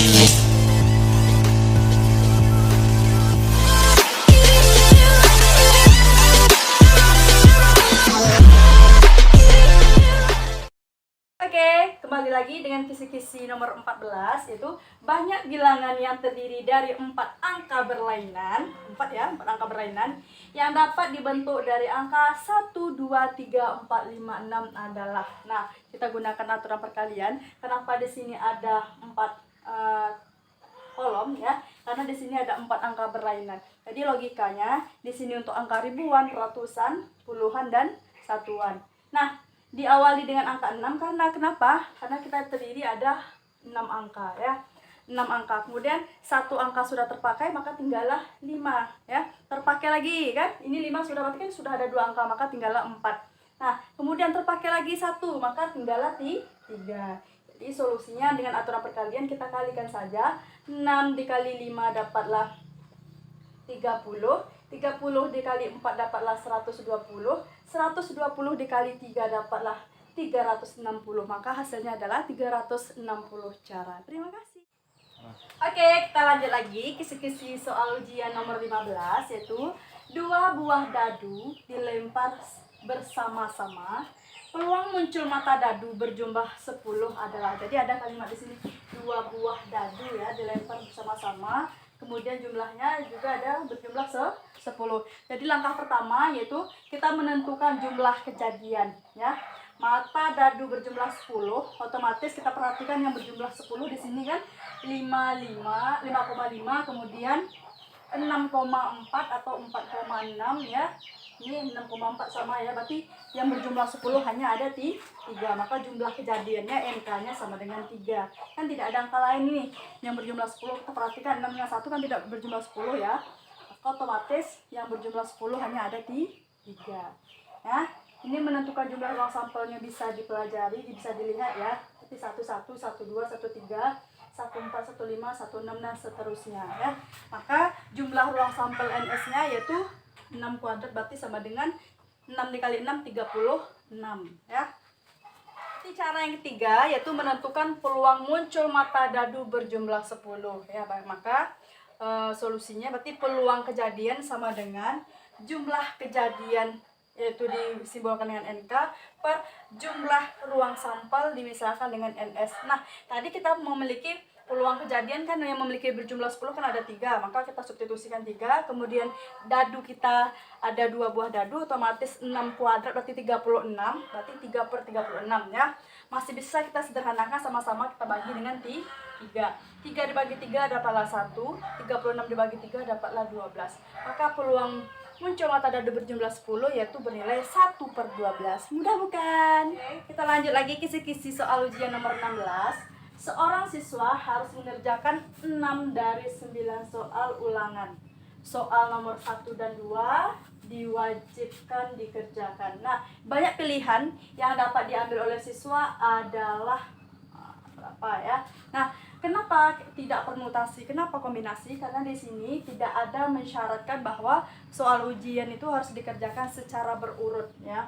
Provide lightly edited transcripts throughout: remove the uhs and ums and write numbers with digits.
Kembali lagi dengan kisi-kisi nomor 14, yaitu banyak bilangan yang terdiri dari 4 angka berlainan, 4 angka berlainan yang dapat dibentuk dari angka 1, 2, 3, 4, 5, 6 adalah. Nah, kita gunakan aturan perkalian. Kenapa di sini ada 4 kolom ya? Karena di sini ada 4 angka berlainan. Jadi logikanya di sini untuk angka ribuan, ratusan, puluhan dan satuan. Nah, diawali dengan angka 6 karena kenapa? Karena kita terdiri ada 6 angka ya. 6 angka. Kemudian satu angka sudah terpakai, maka tinggallah 5 ya. Terpakai lagi kan? Ini 5 sudah berarti kan sudah ada 2 angka, maka tinggallah 4. Nah, kemudian terpakai lagi 1, maka tinggallah 3. Jadi solusinya dengan aturan perkalian kita kalikan saja. 6 dikali 5 dapatlah 30. 30 dikali 4 dapatlah 120. 120 dikali 3 dapatlah 360. Maka hasilnya adalah 360 cara. Terima kasih. Oke, kita lanjut lagi kisi-kisi soal ujian nomor 15, yaitu 2 buah dadu dilempar bersama-sama. Peluang muncul mata dadu berjumlah 10 adalah. Jadi ada kalimat di sini 2 buah dadu ya dilempar bersama-sama. Kemudian jumlahnya juga ada berjumlah 10. Jadi langkah pertama yaitu kita menentukan jumlah kejadian ya. Mata dadu berjumlah 10, otomatis kita perhatikan yang berjumlah 10 di sini kan 5,5, kemudian 6,4 atau 4,6 ya. Ini 6,4 sama ya, berarti yang berjumlah 10 hanya ada 3. Maka jumlah kejadiannya NK-nya sama dengan 3. Kan tidak ada angka lain nih yang berjumlah 10. Kita perhatikan 6 dengan 1 kan tidak berjumlah 10 ya. Maka otomatis yang berjumlah 10 hanya ada 3. Ya. Ini menentukan jumlah ruang sampelnya bisa dipelajari, bisa dilihat ya. Seperti 11, 12, 13, 14, 15, 16 dan seterusnya ya. Maka jumlah ruang sampel NS-nya yaitu 6 kuadrat, berarti sama dengan 6 dikali 6, 36 ya. Jadi cara yang ketiga yaitu menentukan peluang muncul mata dadu berjumlah 10 ya. Maka solusinya berarti peluang kejadian sama dengan jumlah kejadian, yaitu disimbolkan dengan NK, per jumlah ruang sampel dimisalkan dengan NS. Nah, tadi kita memiliki peluang kejadian kan yang memiliki berjumlah 10 kan ada 3, maka kita substitusikan 3. Kemudian dadu kita ada 2 buah dadu, otomatis 6 kuadrat berarti 36, berarti 3/36 ya. Masih bisa kita sederhanakan, sama-sama kita bagi dengan 3. 3 dibagi 3 dapatlah 1, 36 dibagi 3 dapatlah 12. Maka peluang muncul mata dadu berjumlah 10 yaitu bernilai 1/12. Mudah bukan? Kita lanjut lagi kisi-kisi soal ujian nomor 16. Seorang siswa harus mengerjakan 6 dari 9 soal ulangan. Soal nomor 1 dan 2 diwajibkan dikerjakan. Nah, banyak pilihan yang dapat diambil oleh siswa adalah berapa ya? Nah, kenapa tidak permutasi? Kenapa kombinasi? Karena di sini tidak ada mensyaratkan bahwa soal ujian itu harus dikerjakan secara berurut ya.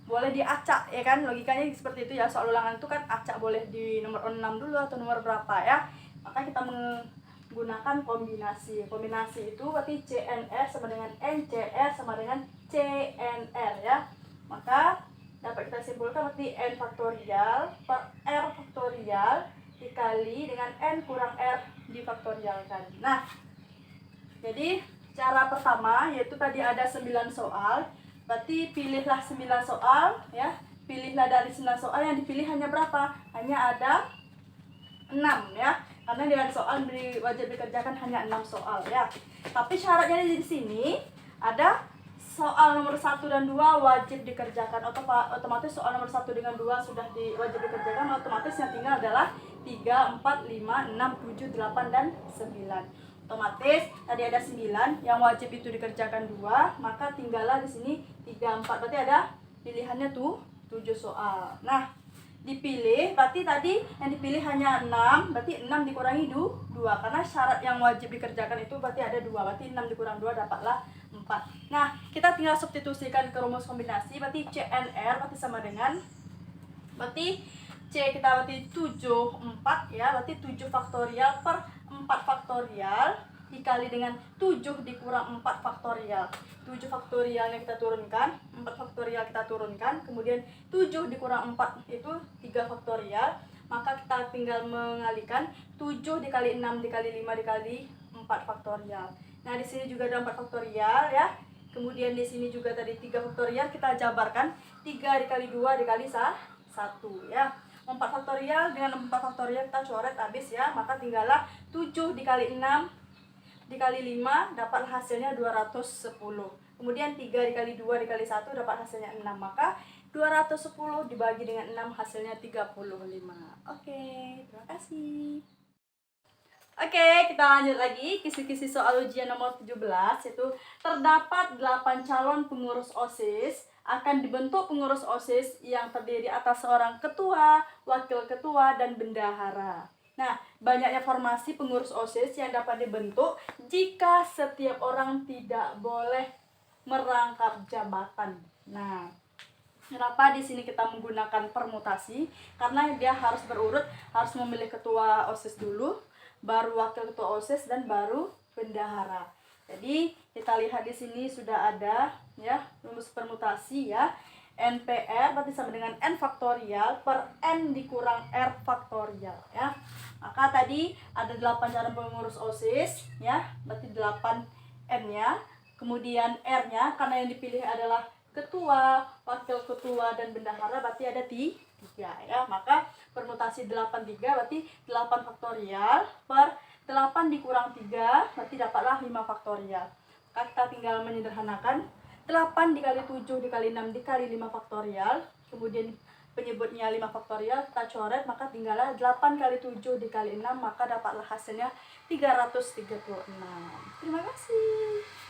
Boleh diacak ya kan, logikanya seperti itu ya. Soal ulangan itu kan acak, boleh di nomor 6 dulu atau nomor berapa ya. Maka kita menggunakan kombinasi. Kombinasi itu berarti CNR sama dengan NCR sama dengan CNR ya. Maka dapat kita simpulkan berarti N faktorial per R faktorial dikali dengan N kurang R difaktorialkan. Nah, jadi cara pertama yaitu tadi ada 9 soal. Berarti pilihlah 9 soal ya. Pilihlah dari 9 soal, yang dipilih hanya berapa? Hanya ada 6 ya. Karena dengan soal wajib dikerjakan hanya 6 soal ya. Tapi syaratnya di sini ada soal nomor 1 dan 2 wajib dikerjakan. Otomatis soal nomor 1 dengan 2 sudah wajib dikerjakan. Otomatis yang tinggal adalah 3, 4, 5, 6, 7, 8 dan 9. Otomatis tadi ada 9 yang wajib itu dikerjakan 2, maka tinggallah di sini 3, 4. Berarti ada pilihannya tuh 7 soal. Nah, dipilih berarti tadi yang dipilih hanya 6, berarti 6 dikurangi 2 karena syarat yang wajib dikerjakan itu berarti ada 2. Berarti 6 dikurang 2 dapatlah 4. Nah, kita tinggal substitusikan ke rumus kombinasi, berarti CNR berarti sama dengan berarti C kita berarti 7, 4 ya. Berarti 7 faktorial per 4 faktorial dikali dengan 7 dikurang 4 faktorial. 7 faktorialnya kita turunkan, 4 faktorial kita turunkan, kemudian 7 dikurang 4 itu 3 faktorial. Maka kita tinggal mengalihkan 7 dikali 6 dikali 5 dikali 4 faktorial. Nah, di sini juga ada 4 faktorial ya. Kemudian di sini juga tadi 3 faktorial, kita jabarkan 3 dikali 2 dikali 1 ya. 4 faktorial dengan 4 faktorial kita coret habis ya. Maka tinggallah 7 dikali 6 dikali 5 dapat hasilnya 210. Kemudian 3 dikali 2 dikali 1 dapat hasilnya 6. Maka 210 dibagi dengan 6 hasilnya 35. Oke, terima kasih. Oke, kita lanjut lagi kisi-kisi soal ujian nomor 17, yaitu terdapat 8 calon pengurus OSIS. Akan dibentuk pengurus OSIS yang terdiri atas seorang ketua, wakil ketua, dan bendahara. Nah, banyaknya formasi pengurus OSIS yang dapat dibentuk jika setiap orang tidak boleh merangkap jabatan. Nah, kenapa di sini kita menggunakan permutasi? Karena dia harus berurut, harus memilih ketua OSIS dulu, baru wakil ketua OSIS, dan baru bendahara. Jadi kita lihat di sini sudah ada ya rumus permutasi ya. NPR berarti sama dengan N faktorial per N dikurang R faktorial ya. Maka tadi ada 8 calon pengurus OSIS ya, berarti 8 N-nya. Kemudian R-nya karena yang dipilih adalah ketua, wakil ketua, dan bendahara, berarti ada 3 ya. Maka permutasi 83 berarti 8 faktorial per 8 dikurang 3 berarti dapatlah 5 faktorial. Maka kita tinggal menyederhanakan 8 dikali 7 dikali 6 dikali 5 faktorial. Kemudian penyebutnya 5 faktorial kita coret, maka tinggallah 8 kali 7 dikali 6, maka dapatlah hasilnya 336. Terima kasih.